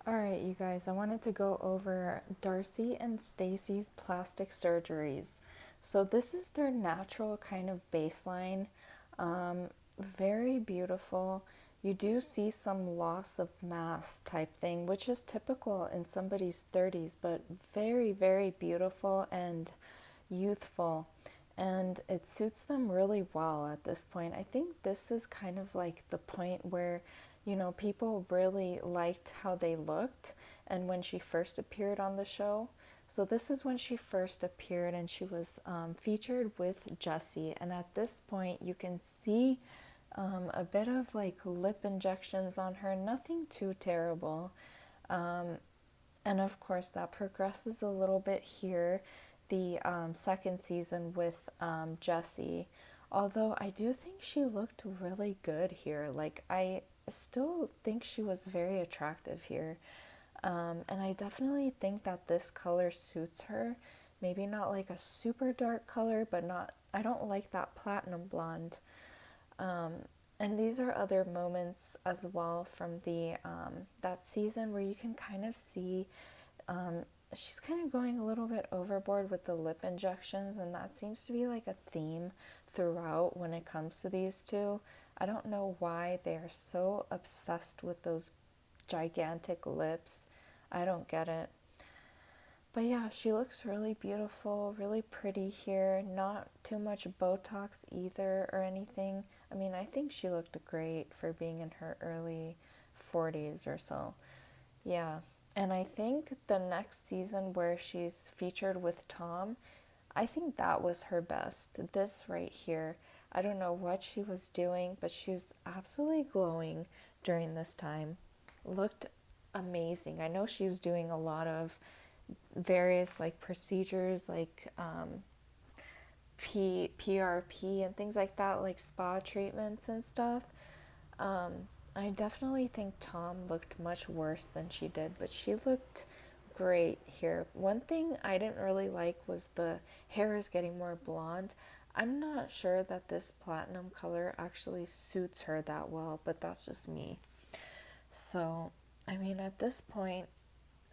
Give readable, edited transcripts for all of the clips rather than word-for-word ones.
Alright, you guys, I wanted to go over Darcey and Stacey's plastic surgeries. So, this is their natural kind of baseline. Very beautiful. You do see some loss of mass type thing, which is typical in somebody's 30s, but very, very beautiful and youthful. And it suits them really well at this point. I think this is kind of like the point where, people really liked how they looked and when she first appeared on the show. So, this is when she first appeared and she was featured with Jessie. And at this point, you can see a bit of like lip injections on her, nothing too terrible. And of course, that progresses a little bit here, the second season with Jessie. Although I do think she looked really good here. Like, I still think she was very attractive here. And I definitely think that this color suits her. Maybe not like a super dark color, but not, I don't like that platinum blonde. And these are other moments as well from the that season where you can kind of see she's kind of going a little bit overboard with the lip injections, and that seems to be like a theme throughout when it comes to these two. I don't know why they are so obsessed with those gigantic lips. I don't get it. But yeah, she looks really beautiful, really pretty here. Not too much Botox either or anything. I mean, I think she looked great for being in her early 40s or so. Yeah. And I think the next season where she's featured with Tom, I think that was her best. This right here, I don't know what she was doing, but she was absolutely glowing during this time. Looked amazing. I know she was doing a lot of various like procedures like PRP and things like that, like spa treatments and stuff. I definitely think Tom looked much worse than she did, but she looked great here. One thing I didn't really like was the hair is getting more blonde. I'm not sure that this platinum color actually suits her that well, but that's just me. So, I mean, at this point,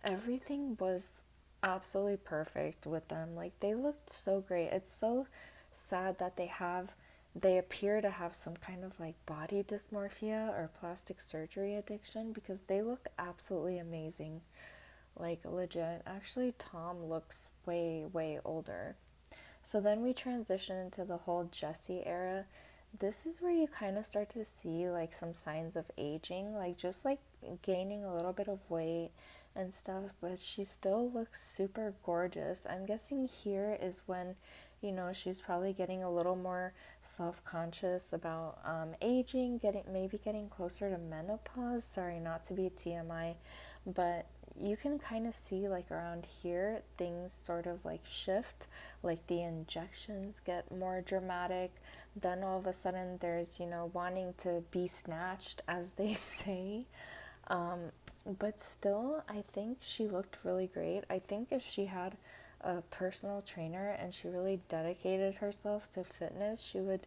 everything was absolutely perfect with them. Like, they looked so great. It's so sad that they appear to have some kind of like body dysmorphia or plastic surgery addiction because they look absolutely amazing. Like, legit. Actually, Tom looks way, way older. So then we transition into the whole Jessie era. This is where you kind of start to see like some signs of aging, like just like gaining a little bit of weight and stuff, but she still looks super gorgeous. I'm guessing here is when, she's probably getting a little more self-conscious about aging, getting closer to menopause. Sorry, not to be TMI, but you can kind of see like around here things sort of like shift, like the injections get more dramatic, then all of a sudden there's wanting to be snatched, as they say. But still, I think she looked really great. I think if she had a personal trainer and she really dedicated herself to fitness, she would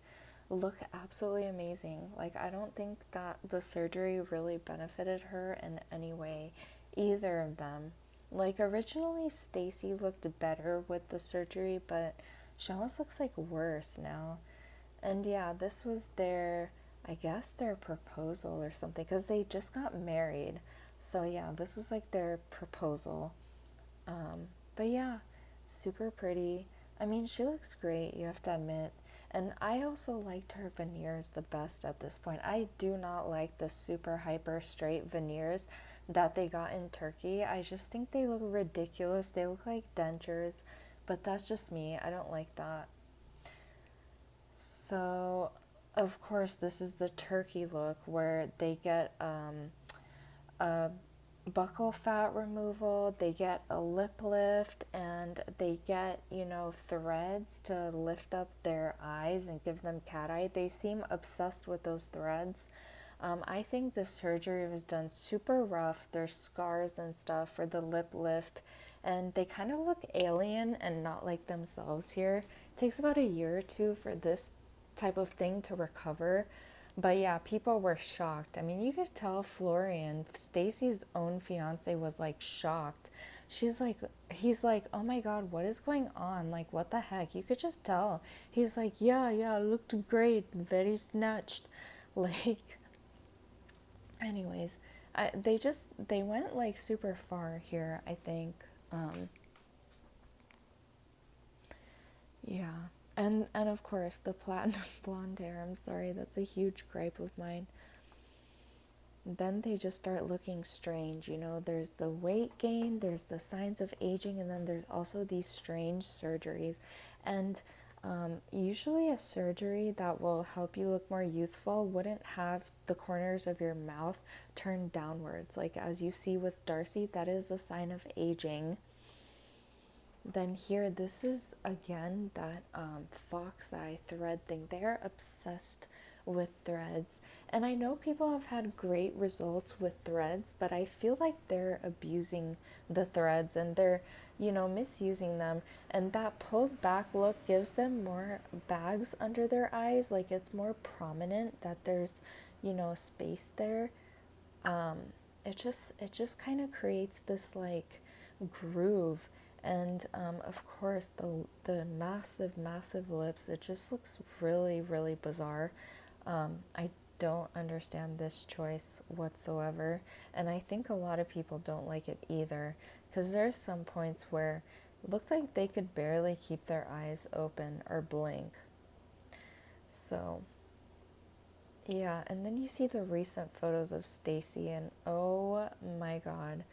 look absolutely amazing. Like, I don't think that the surgery really benefited her in any way, either of them. Like, originally, Stacey looked better with the surgery, but she almost looks like worse now. And yeah, this was I guess, their proposal or something, because they just got married. So yeah, this was like their proposal. But yeah, super pretty. I mean, she looks great, you have to admit. And I also liked her veneers the best at this point. I do not like the super hyper straight veneers that they got in Turkey. I just think they look ridiculous. They look like dentures, but that's just me. I don't like that. So, of course, this is the turkey look where they get a buccal fat removal, they get a lip lift, and they get, threads to lift up their eyes and give them cat eye. They seem obsessed with those threads. I think the surgery was done super rough. There's scars and stuff for the lip lift, and they kind of look alien and not like themselves here. It takes about a year or two for this type of thing to recover, But yeah, people were shocked. I mean, you could tell Florian, Stacey's own fiance, was like shocked. She's like, he's like, oh my God, what is going on? Like, what the heck? You could just tell. He's like, yeah, yeah, looked great, very snatched. Like, anyways, they went like super far here, I think. Um, yeah. And of course, the platinum blonde hair. I'm sorry, that's a huge gripe of mine. Then they just start looking strange. There's the weight gain, there's the signs of aging, and then there's also these strange surgeries. And usually, a surgery that will help you look more youthful wouldn't have the corners of your mouth turned downwards. Like, as you see with Darcey, that is a sign of aging. Then here, this is again that fox eye thread thing. They're obsessed with threads, and I know people have had great results with threads, but I feel like they're abusing the threads, and they're misusing them. And that pulled back look gives them more bags under their eyes. Like, it's more prominent that there's space there. It just kind of creates this like groove. And of course, the massive lips, it just looks really, really bizarre. I don't understand this choice whatsoever, and I think a lot of people don't like it either, because there's some points where it looked like they could barely keep their eyes open or blink. So yeah, and then you see the recent photos of Stacey, and oh my God.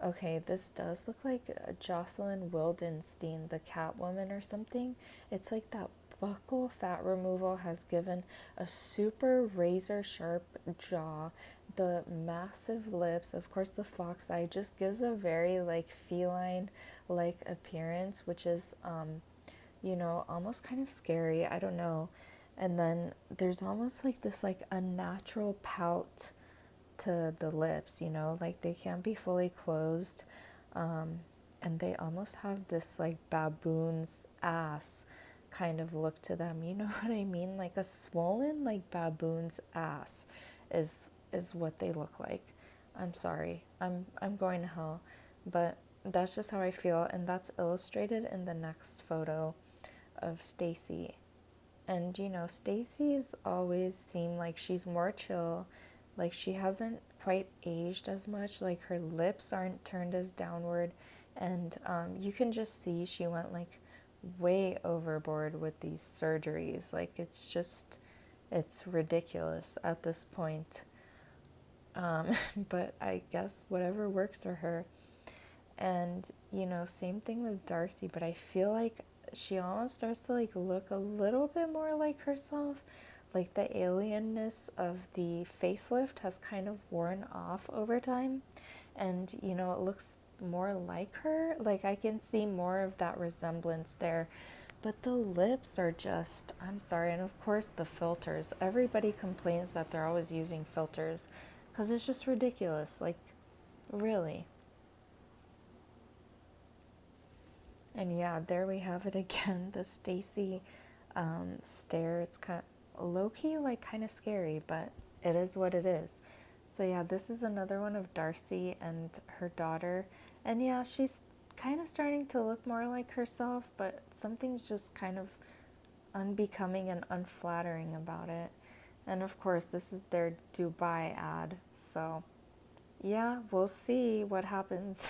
Okay, this does look like Jocelyn Wildenstein, the Catwoman or something. It's like that buccal fat removal has given a super razor sharp jaw, the massive lips, of course the fox eye just gives a very like feline like appearance, which is almost kind of scary. I don't know. And then there's almost like this like unnatural pout to the lips, like they can't be fully closed. And they almost have this like baboon's ass kind of look to them. You know what I mean? Like a swollen like baboon's ass is what they look like. I'm sorry. I'm going to hell, but that's just how I feel, and that's illustrated in the next photo of Stacey. And Stacey's always seemed like she's more chill, like she hasn't quite aged as much, like her lips aren't turned as downward, and you can just see she went like way overboard with these surgeries. Like it's ridiculous at this point. But I guess whatever works for her. And same thing with Darcey, but I feel like she almost starts to like look a little bit more like herself. Like the alienness of the facelift has kind of worn off over time, and it looks more like her. Like I can see more of that resemblance there. But the lips are just, I'm sorry, and of course the filters. Everybody complains that they're always using filters because it's just ridiculous. Like, really. And yeah, there we have it again, the Stacey stare. It's kind of low-key, like kind of scary, but it is what it is. So yeah, this is another one of Darcey and her daughter. And yeah, she's kind of starting to look more like herself, but something's just kind of unbecoming and unflattering about it. And of course, this is their Dubai ad. So yeah, we'll see what happens.